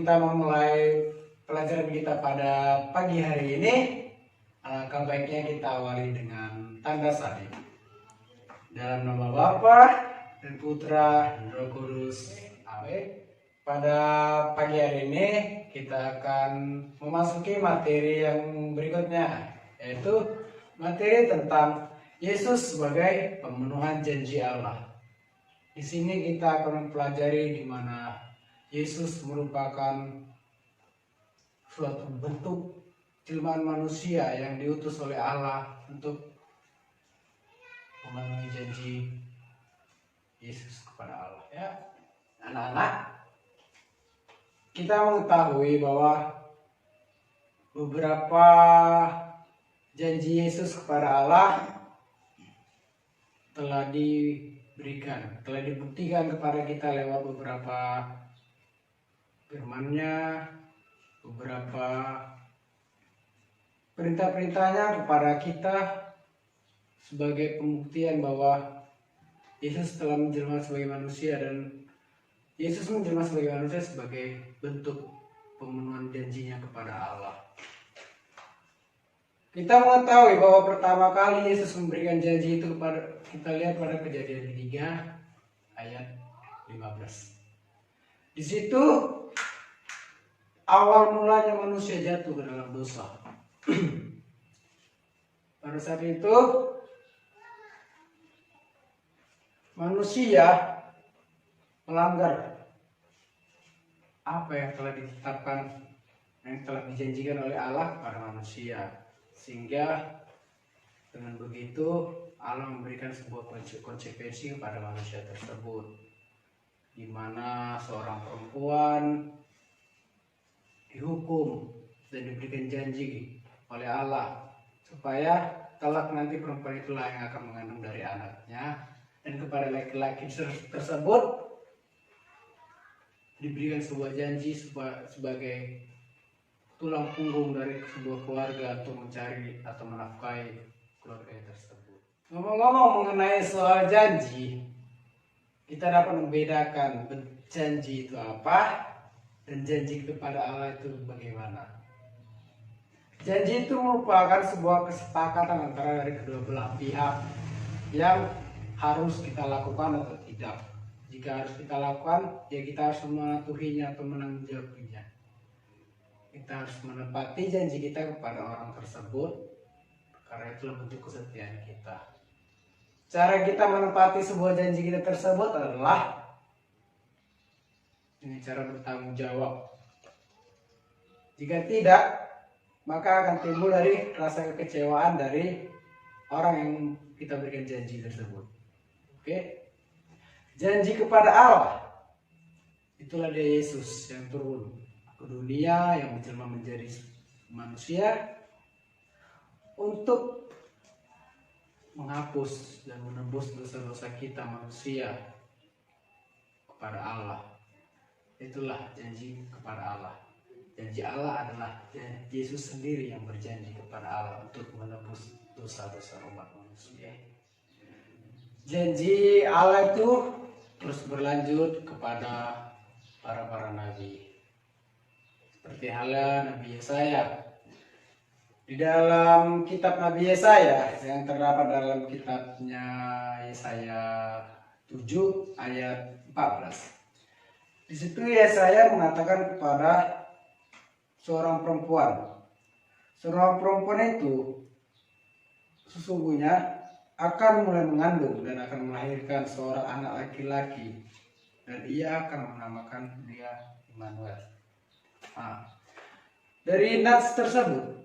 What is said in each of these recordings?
kita memulai pelajaran kita pada pagi hari ini, alangkah baiknya kita awali dengan tanda salib. Dalam nama Bapa dan Putra dan Roh Kudus. Amin. Pada pagi hari ini kita akan memasuki materi yang berikutnya, yaitu materi tentang Yesus sebagai pemenuhan janji Allah. Di sini kita akan mempelajari di mana Yesus merupakan suatu bentuk jelmaan manusia yang diutus oleh Allah untuk memenuhi janji Yesus kepada Allah. Ya, anak-anak, kita mengetahui bahwa beberapa janji Yesus kepada Allah telah dibuktikan kepada kita lewat beberapa firman-Nya, beberapa perintah-perintahnya kepada kita sebagai pembuktian bahwa Yesus telah menjelma sebagai manusia, dan Yesus menjelma sebagai manusia sebagai bentuk pemenuhan janjinya kepada Allah. Kita mengetahui bahwa pertama kali Yesus memberikan janji itu kepada, kita lihat pada Kejadian 3 ayat 15. Di situ awal mulanya manusia jatuh ke dalam dosa. Pada saat itu manusia melanggar apa yang telah ditetapkan, yang telah dijanjikan oleh Allah kepada manusia, sehingga dengan begitu Allah memberikan sebuah konsekuensi kepada manusia tersebut, di mana seorang perempuan dihukum dan diberikan janji oleh Allah supaya kelak nanti perempuan itulah yang akan mengandung dari anaknya, dan kepada laki-laki tersebut diberikan sebuah janji sebagai tulang punggung dari sebuah keluarga untuk mencari atau menafkahi keluarga tersebut. Ngomong-ngomong mengenai soal janji, kita dapat membedakan janji itu apa dan janji kepada Allah itu bagaimana. Janji itu merupakan sebuah kesepakatan antara dari kedua belah pihak yang harus kita lakukan atau tidak. Jika harus kita lakukan, ya kita harus mematuhinya atau menanggung-jawabnya. Kita harus menepati janji kita kepada orang tersebut, karena itulah bentuk kesetiaan kita. Cara kita menepati sebuah janji kita tersebut adalah dengan cara bertanggung jawab. Jika tidak, maka akan timbul dari rasa kekecewaan dari orang yang kita berikan janji tersebut. Oke? Janji kepada Allah, itulah dia Yesus yang turun ke dunia, yang menjelma menjadi manusia untuk menghapus dan menembus dosa-dosa kita manusia kepada Allah. Itulah janji kepada Allah. Janji Allah adalah Yesus sendiri yang berjanji kepada Allah untuk menebus dosa-dosa umat manusia. Janji Allah itu terus berlanjut kepada para nabi. Seperti halnya Nabi Yesaya. Di dalam kitab Nabi Yesaya yang terdapat dalam kitabnya Yesaya 7 ayat 14. Di situ Yesaya mengatakan kepada seorang perempuan. Seorang perempuan itu sesungguhnya akan mulai mengandung dan akan melahirkan seorang anak laki-laki, dan ia akan menamakan dia Immanuel. Dari nats tersebut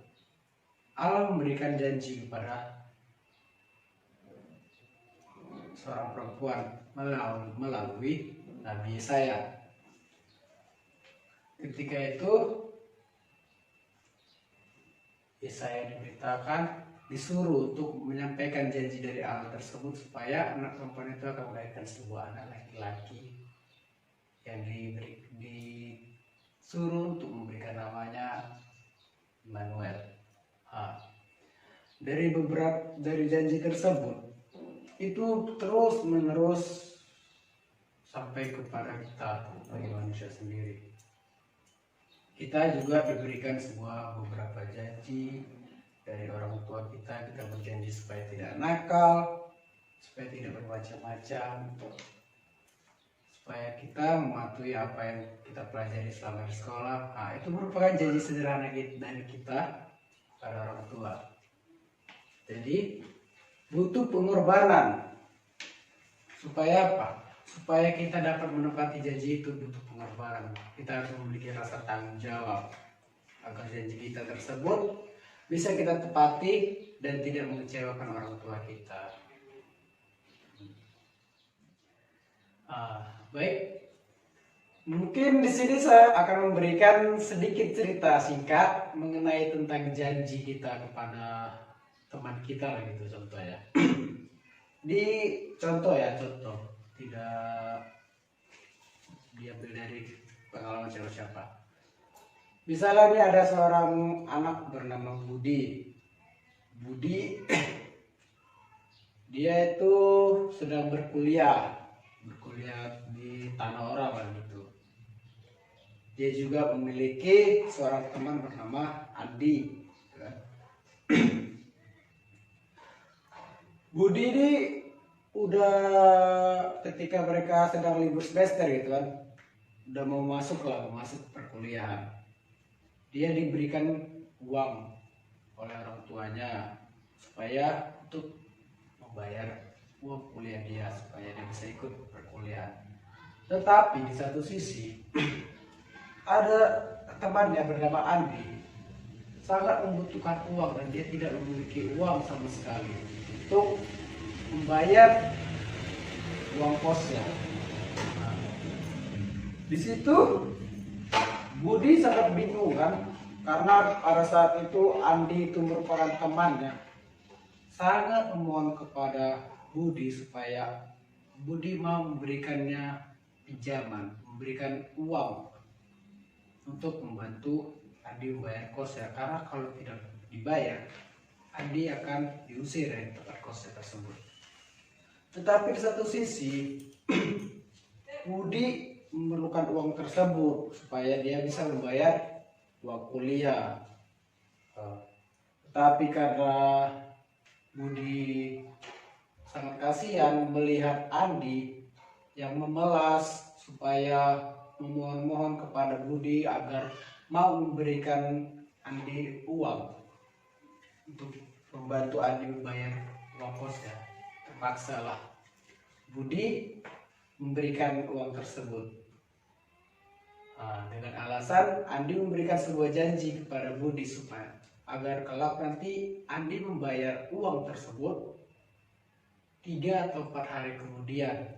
Allah memberikan janji kepada seorang perempuan melalui Nabi Yesaya. Ketika itu Yesaya disuruh untuk menyampaikan janji dari Allah tersebut, supaya anak perempuan itu akan melahirkan sebuah anak laki-laki yang disuruh untuk memberikan namanya Immanuel. Dari janji tersebut itu terus menerus sampai kepada kita sebagai manusia sendiri. kita juga diberikan beberapa janji dari orang tua kita. Kita berjanji supaya tidak nakal, supaya tidak bermacam-macam, supaya kita mematuhi apa yang kita pelajari selama di sekolah. Nah, itu merupakan janji sederhana dari kita pada orang tua. Jadi butuh pengorbanan. Supaya apa? Supaya kita dapat menepati janji itu butuh pengorbanan. Kita harus memiliki rasa tanggung jawab agar janji kita tersebut bisa kita tepati dan tidak mengecewakan orang tua kita. Baik, mungkin di sini saya akan memberikan sedikit cerita singkat mengenai tentang janji kita kepada teman kita lah gitu, contoh ya. Contoh, tidak diambil dari pengalaman siapa-siapa. Misalnya ini ada seorang anak bernama Budi. Dia itu sedang berkuliah di tanah orang lah gitu. Dia juga memiliki seorang teman bernama Andi. Budi ini udah ketika mereka sedang libur semester gitu kan, udah mau masuk perkuliahan. Dia diberikan uang oleh orang tuanya supaya untuk membayar uang kuliah dia supaya dia bisa ikut perkuliahan. Tetapi di satu sisi ada temannya bernama Andi sangat membutuhkan uang dan dia tidak memiliki uang sama sekali untuk membayar uang kosnya. Nah, di situ Budi sangat bingung kan, karena pada saat itu Andi itu merupakan temannya. Sangat memohon kepada Budi supaya Budi mau memberikannya pinjaman, memberikan uang untuk membantu Andi membayar kosnya. Karena kalau tidak dibayar, Andi akan diusir dari tempat kosnya tersebut. Tetapi di satu sisi Budi memerlukan uang tersebut supaya dia bisa membayar uang kuliah. Tetapi karena Budi sangat kasihan melihat Andi yang memelas supaya memohon-mohon kepada Budi agar mau memberikan Andi uang untuk membantu Andi membayar uang kosnya. Terpaksalah Budi memberikan uang tersebut. Dengan alasan Andi memberikan sebuah janji kepada Budi supaya agar kelak nanti Andi membayar uang tersebut 3 atau 4 hari kemudian,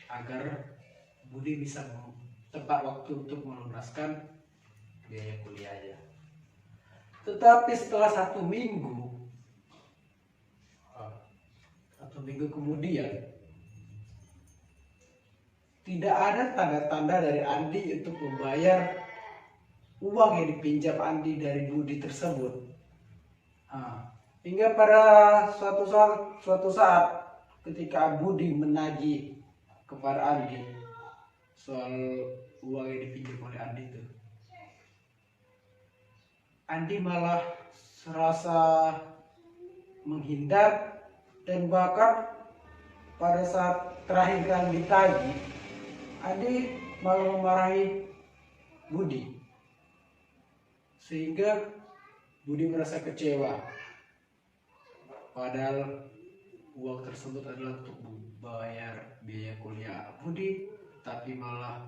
agar Budi bisa tepat waktu untuk melunaskan biaya kuliahnya. Tetapi setelah 1 minggu kemudian, tidak ada tanda-tanda dari Andi untuk membayar uang yang dipinjam Andi dari Budi tersebut. Hingga pada suatu saat ketika Budi menagih kepada Andi soal uang yang dipinjam oleh Andi itu, Andi malah serasa menghindar, dan bahkan pada saat terakhir kali ditagih, Andi malah memarahi Budi, sehingga Budi merasa kecewa. Padahal uang tersebut adalah untuk membayar biaya kuliah Budi, tapi malah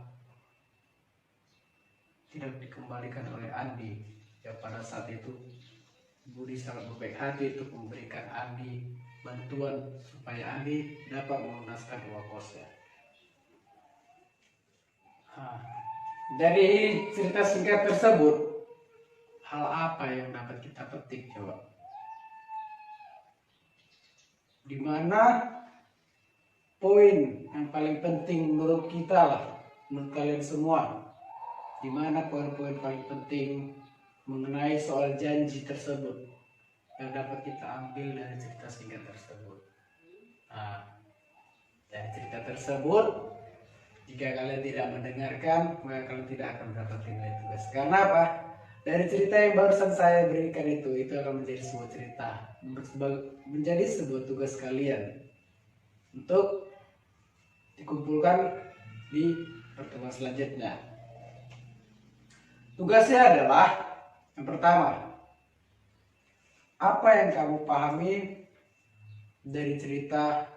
tidak dikembalikan oleh Andi. Ya, pada saat itu Budi sangat berbaik hati untuk memberikan Andi bantuan supaya Andi dapat melunaskan uang kosnya. Dari cerita singkat tersebut, hal apa yang dapat kita petik coba? Dimana poin yang paling penting menurut kita lah, menurut kalian semua, dimana poin-poin paling penting mengenai soal janji tersebut yang dapat kita ambil dari cerita singkat tersebut? Dari cerita tersebut Jika kalian tidak mendengarkan, maka kalian tidak akan mendapat nilai tugas. Karena apa? Dari cerita yang barusan saya berikan itu akan menjadi sebuah cerita, menjadi sebuah tugas kalian untuk dikumpulkan di pertemuan selanjutnya. Tugasnya adalah yang pertama, apa yang kamu pahami dari cerita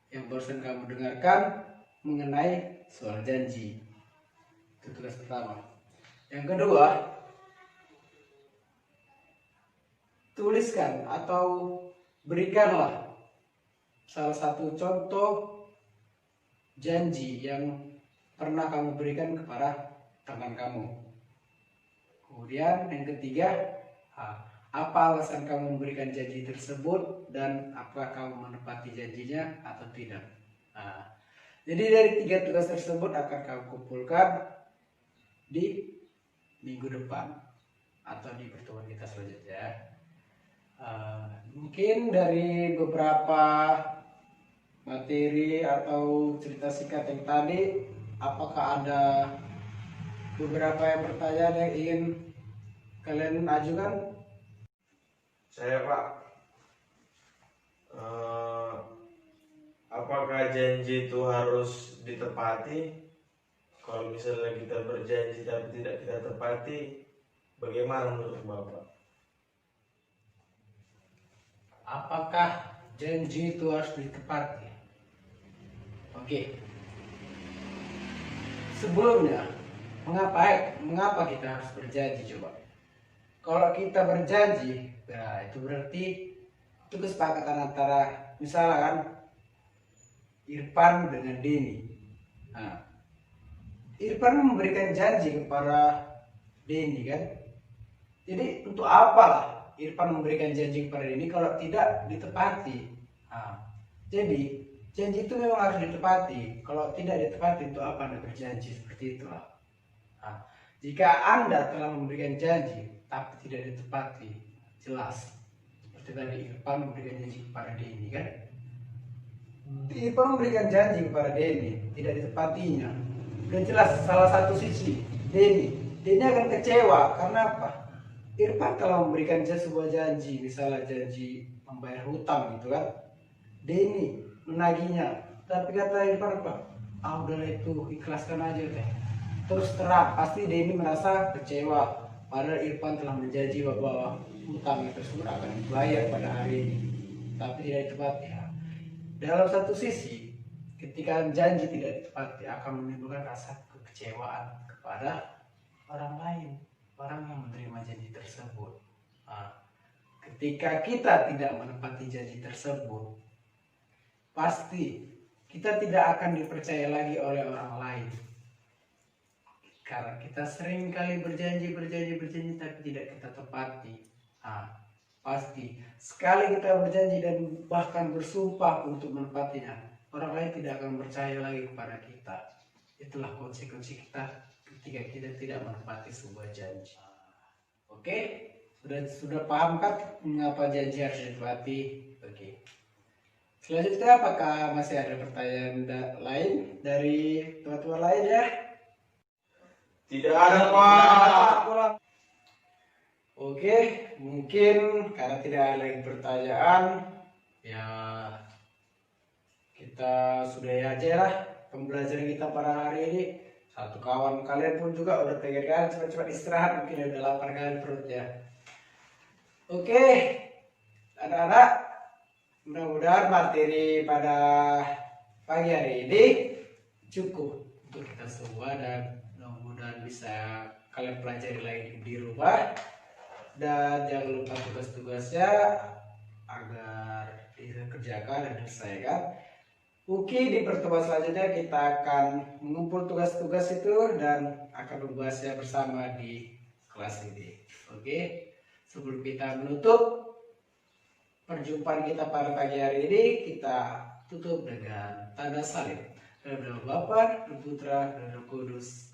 yang barusan kamu dengarkan mengenai soal janji. Itu tugas pertama. Yang kedua, tuliskan atau berikanlah salah satu contoh janji yang pernah kamu berikan kepada teman kamu. Kemudian yang ketiga, apa alasan kamu memberikan janji tersebut dan apakah kamu menepati janjinya atau tidak. Jadi dari 3 tugas tersebut akan kamu kumpulkan di minggu depan atau di pertemuan kita selanjutnya. Mungkin dari beberapa materi atau cerita singkat yang tadi, apakah ada beberapa yang pertanyaan yang ingin kalian ajukan? Saya Pak, apakah janji itu harus ditepati? Kalau misalnya kita berjanji tapi tidak kita tepati, bagaimana menurut Bapak? Apakah janji itu harus ditepati? Oke. Sebelumnya, mengapa kita harus berjanji coba? Kalau kita berjanji, nah itu berarti itu kesepakatan antara misalnya kan Irfan dengan Denny. Irfan memberikan janji kepada Denny kan. Jadi untuk apalah Irfan memberikan janji kepada Denny kalau tidak ditepati? Jadi janji itu memang harus ditepati. Kalau tidak ditepati, untuk apa Anda berjanji? Seperti itulah. Jika Anda telah memberikan janji tapi tidak ditepati, jelas seperti tadi Irfan memberikan janji kepada Denny kan. Irfan memberikan janji kepada Denny, tidak ditepatinya. Dan jelas salah satu sisi Denny akan kecewa karena apa? Irfan telah memberikan sebuah janji, misalnya janji membayar hutang gitu kan. Denny menagihnya, tapi kata Irfan apa? Udahlah itu ikhlaskan aja teh. Terus terang pasti Denny merasa kecewa, padahal Irfan telah menjanji bahwa hutang tersebut akan dibayar pada hari ini, tapi tidak ditepati. Dalam satu sisi, ketika janji tidak ditepati akan menimbulkan rasa kekecewaan kepada orang lain, orang yang menerima janji tersebut. Ketika kita tidak menepati janji tersebut, pasti kita tidak akan dipercaya lagi oleh orang lain. Karena kita sering kali berjanji tapi tidak kita tepati. Pasti sekali kita berjanji dan bahkan bersumpah untuk menepatinya, orang lain tidak akan percaya lagi kepada kita. Itulah konsekuensi kita ketika kita tidak menepati sebuah janji. Oke, sudah paham kan mengapa janji harus ditepati? Oke. Selanjutnya, apakah masih ada pertanyaan lain dari teman-teman lain ya? Tidak ada Pak. Oke, mungkin karena tidak ada lagi pertanyaan, ya kita sudahi aja lah pembelajaran kita pada hari ini. Satu kawan kalian pun juga udah pengen kan cepat-cepat istirahat, mungkin udah lapar kali perutnya. Oke, anak-anak, mudah-mudahan materi pada pagi hari ini cukup untuk kita semua dan mudah-mudahan bisa kalian pelajari lagi di rumah. Dan jangan lupa tugas-tugasnya agar dikerjakan dan diselesaikan. Mungkin di pertemuan selanjutnya kita akan mengumpul tugas-tugas itu dan akan membahasnya bersama di kelas ini. Oke, sebelum kita menutup perjumpaan kita pada pagi hari ini, kita tutup dengan tanda salib. Dalam nama Bapa, dan Putra, dan Roh Kudus.